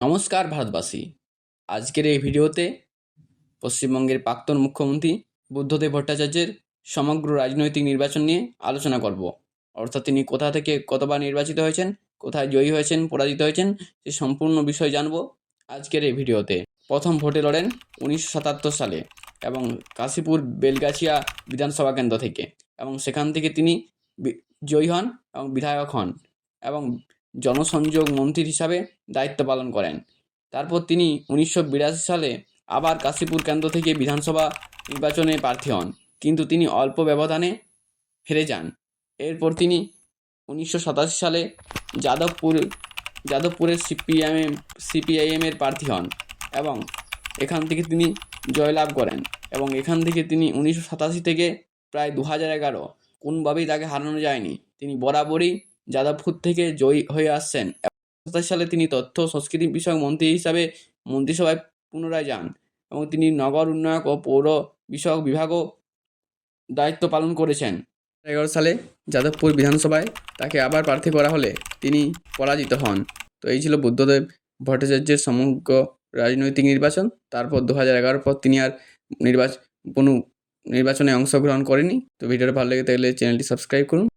নমস্কার ভারতবাসী। আজকের এই ভিডিওতে পশ্চিমবঙ্গের প্রাক্তন মুখ্যমন্ত্রী বুদ্ধদেব ভট্টাচার্যের সমগ্র রাজনৈতিক নির্বাচন নিয়ে আলোচনা করব। অর্থাৎ তিনি কোথা থেকে কতবার নির্বাচিত হয়েছেন, কোথায় জয়ী হয়েছেন, পরাজিত হয়েছেন, সে সম্পূর্ণ বিষয় জানব আজকের এই ভিডিওতে। প্রথম ভোটে লড়েন 1977 সালে এবং কাশীপুর বেলগাছিয়া বিধানসভা কেন্দ্র থেকে, এবং সেখান থেকে তিনি জয়ী হন এবং বিধায়ক হন এবং জনসংযোগ মন্ত্রী হিসাবে দায়িত্ব পালন করেন। তারপর তিনি 1982 সালে আবার কাশীপুর কেন্দ্র থেকে বিধানসভা নির্বাচনে প্রার্থী হন, কিন্তু তিনি অল্প ব্যবধানে হেরে যান। এরপর তিনি 1987 সালে যাদবপুরের সিপিআইএমের প্রার্থী হন এবং এখান থেকে তিনি জয়লাভ করেন, এবং এখান থেকে তিনি 1987 থেকে প্রায় 2011 কোনোভাবেই তাকে হারানো যায়নি। তিনি বরাবরই যাদবপুর থেকে জয়ী হয়ে আসছেন। 2027 সালে তিনি তথ্য সংস্কৃতি বিষয়ক মন্ত্রী হিসাবে মন্ত্রিসভায় পুনরায় যান এবং তিনি নগর উন্নয়ন ও পৌর বিষয়ক বিভাগও দায়িত্ব পালন করেছেন। 2011 সালে যাদবপুর বিধানসভায় তাকে আবার প্রার্থী করা হলে তিনি পরাজিত হন। তো এই ছিল বুদ্ধদেব ভট্টাচার্যের সমগ্র রাজনৈতিক নির্বাচন। তারপর 2011 পর তিনি আর কোনো নির্বাচনে অংশগ্রহণ করেনি। তো ভিডিওটা ভালো লেগে থাকলে চ্যানেলটি সাবস্ক্রাইব করুন।